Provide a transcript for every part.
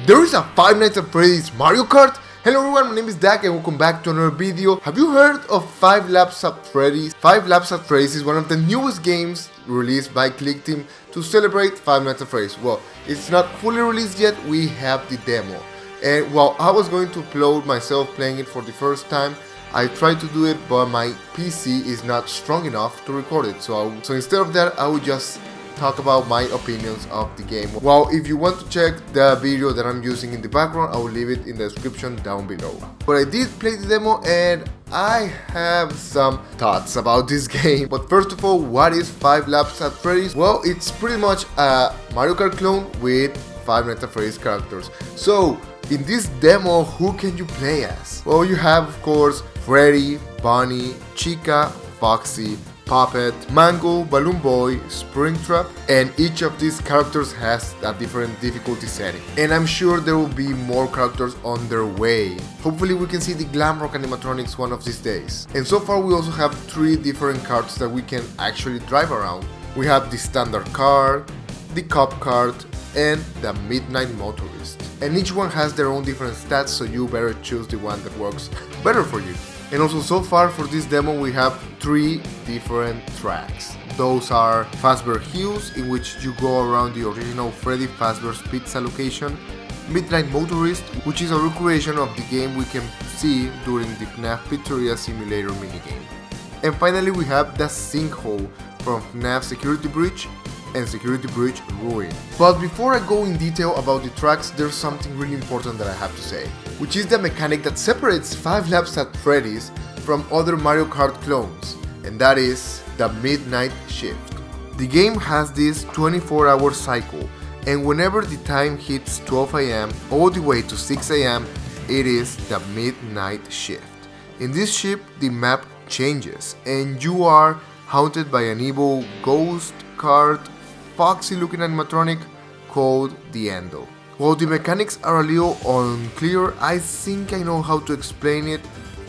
There is a Five Nights at Freddy's Mario Kart? Hello everyone, my name is DAGG and welcome back to another video. Have you heard of 5 Laps at Freddy's? 5 Laps at Freddy's is one of the newest games released by clickteam to celebrate Five Nights at Freddy's. Well, it's not fully released yet, we have the demo. And while I was going to upload myself playing it for the first time, I tried to do it, but my PC is not strong enough to record it. So instead of that, I would just talk about my opinions of the game. Well, if you want to check the video that I'm using in the background, I will leave it in the description down below. But I did play the demo and I have some thoughts about this game. But first of all, what is 5 Laps at Freddy's? Well, it's pretty much a Mario Kart clone with Five Nights at Freddy's characters. So in this demo, who can you play as? Well, you have of course Freddy, Bunny, Chica, Foxy, Puppet, Mango, Balloon Boy, Springtrap, and each of these characters has a different difficulty setting. And I'm sure there will be more characters on their way. Hopefully we can see the Glamrock animatronics one of these days. And so far we also have 3 different carts that we can actually drive around. We have the standard car, the cop cart, and the midnight motorist. And each one has their own different stats, so you better choose the one that works better for you. And also so far for this demo we have 3 different tracks. Those are Fazbear Hills, in which you go around the original Freddy Fazbear's Pizza location, Midnight Motorist, which is a recreation of the game we can see during the FNAF Pizzeria Simulator minigame. And finally we have the Sinkhole from FNAF Security Breach and Security Breach Ruin. But before I go in detail about the tracks, there's something really important that I have to say, which is the mechanic that separates 5 Laps at Freddy's from other Mario Kart clones, and that is the midnight shift. The game has this 24-hour cycle, and whenever the time hits 12 AM all the way to 6 AM, it is the midnight shift. In this shift, the map changes, and you are haunted by an evil ghost cart foxy looking animatronic called the Endo. While the mechanics are a little unclear, I think I know how to explain it,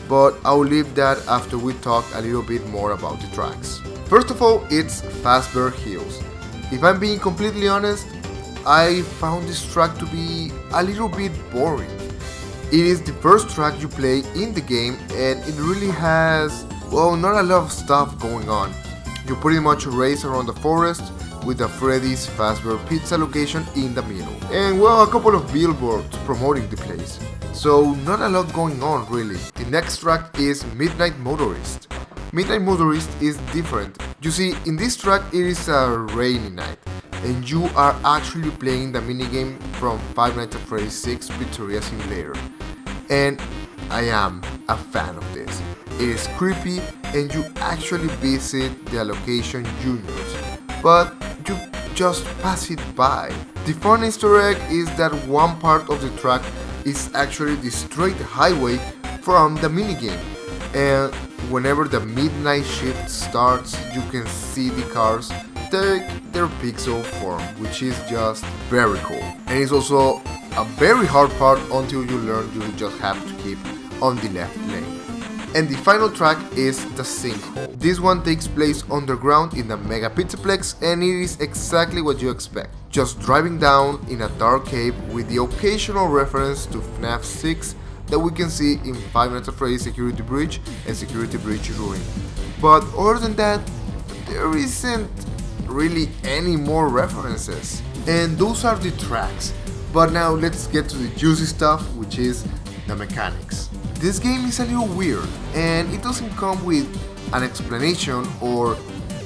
but I'll leave that after we talk a little bit more about the tracks. First of all, it's Fazbear Hills. If I'm being completely honest, I found this track to be a little bit boring. It is the first track you play in the game and it really has, well, not a lot of stuff going on. You pretty much race around the forest with the Freddy's Fazbear Pizza location in the middle. And well, a couple of billboards promoting the place. So not a lot going on really. The next track is Midnight Motorist. Midnight Motorist is different. You see, in this track it is a rainy night and you are actually playing the minigame from Five Nights at Freddy's 6 Pizzeria Simulator. And I am a fan of this. It is creepy and you actually visit the location Juniors, but you just pass it by. The fun Easter egg is that one part of the track is actually the straight highway from the minigame, and whenever the midnight shift starts you can see the cars take their pixel form, which is just very cool. And it's also a very hard part until you learn you just have to keep on the left lane. And the final track is the Sinkhole. This one takes place underground in the Mega Pizzaplex and it is exactly what you expect. Just driving down in a dark cave with the occasional reference to FNAF 6 that we can see in Five Nights at Freddy's Security Breach and Security Breach Ruin. But other than that, there isn't really any more references. And those are the tracks. But now let's get to the juicy stuff, which is the mechanics. This game is a little weird and it doesn't come with an explanation or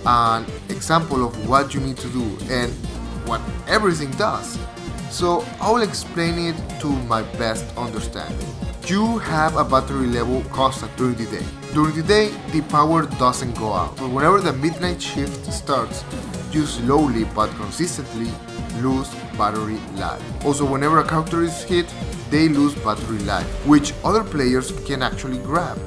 an example of what you need to do and what everything does. So I'll explain it to my best understanding. You have a battery level constant during the day. During the day, the power doesn't go out, but whenever the midnight shift starts, you slowly but consistently lose battery life. Also, whenever a character is hit, they lose battery life, which other players can actually grab.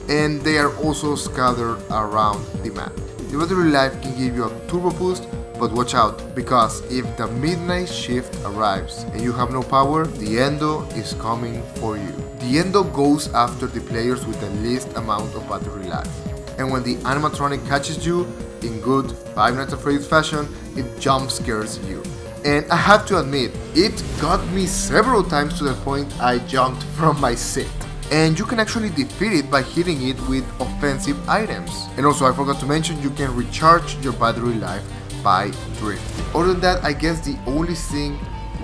And they are also scattered around the map. The battery life can give you a turbo boost, but watch out, because if the midnight shift arrives and you have no power, the Endo is coming for you. The Endo goes after the players with the least amount of battery life. And when the animatronic catches you, in good Five Nights at Freddy's fashion, it jump scares you. And I have to admit, it got me several times to the point I jumped from my seat. And you can actually defeat it by hitting it with offensive items. And also I forgot to mention, you can recharge your battery life by drifting. Other than that, I guess the only thing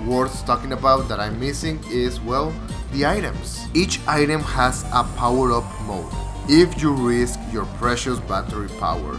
worth talking about that I'm missing is, well, the items. Each item has a power-up mode if you risk your precious battery power.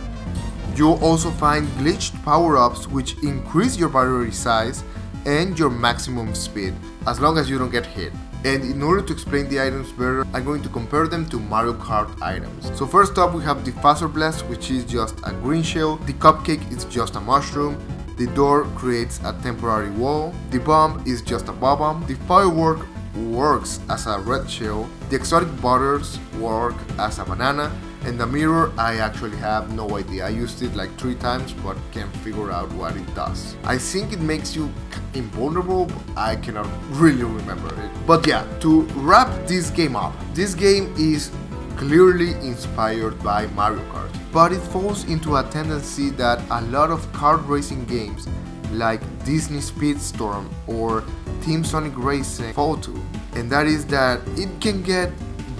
You'll also find glitched power-ups which increase your battery size and your maximum speed, as long as you don't get hit. And in order to explain the items better, I'm going to compare them to Mario Kart items. So first up we have the Phaser Blast, which is just a green shell. The Cupcake is just a mushroom. The door creates a temporary wall. The bomb is just a bomb. The firework works as a red shell. The exotic butters work as a banana. And the mirror, I actually have no idea. I used it like 3 times but can't figure out what it does. I think it makes you invulnerable, but I cannot really remember it. But yeah, to wrap this game up, this game is clearly inspired by Mario Kart, but it falls into a tendency that a lot of kart racing games like Disney Speedstorm or Team Sonic Racing fall to, and that is that it can get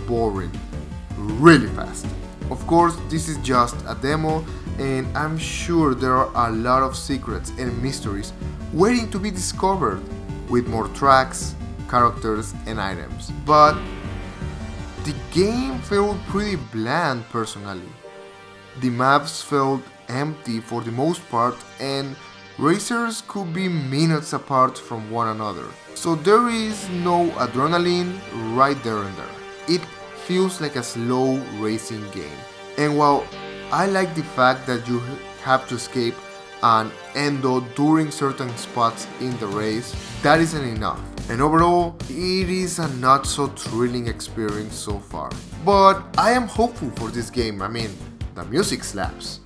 boring really fast. Of course, this is just a demo, and I'm sure there are a lot of secrets and mysteries waiting to be discovered with more tracks, characters and items. But the game felt pretty bland personally. The maps felt empty for the most part, and racers could be minutes apart from one another. So there is no adrenaline right there and there. It feels like a slow racing game. And while I like the fact that you have to escape an endo during certain spots in the race, that isn't enough. And overall, it is a not so thrilling experience so far. But I am hopeful for this game. I mean, the music slaps.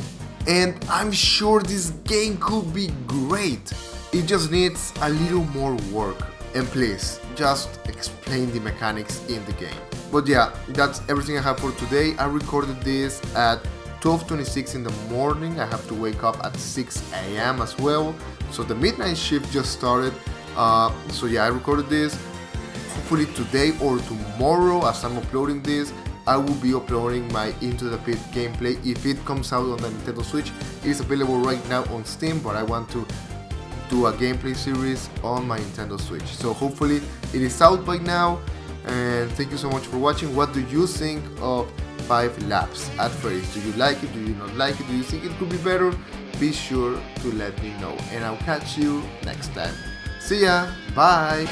And I'm sure this game could be great. It just needs a little more work. And please, just explain the mechanics in the game. But yeah, that's everything I have for today. I recorded this at 12:26 in the morning. I have to wake up at 6 a.m. as well. So the midnight shift just started. So yeah, I recorded this. Hopefully today or tomorrow, as I'm uploading this, I will be uploading my Into the Pit gameplay if it comes out on the Nintendo Switch. It is available right now on Steam, but I want to do a gameplay series on my Nintendo Switch. So hopefully it is out by now. And thank you so much for watching. What do you think of 5 Laps at Freddy's? Do you like it? Do you not like it? Do you think it could be better? Be sure to let me know, and I'll catch you next time. See ya, bye!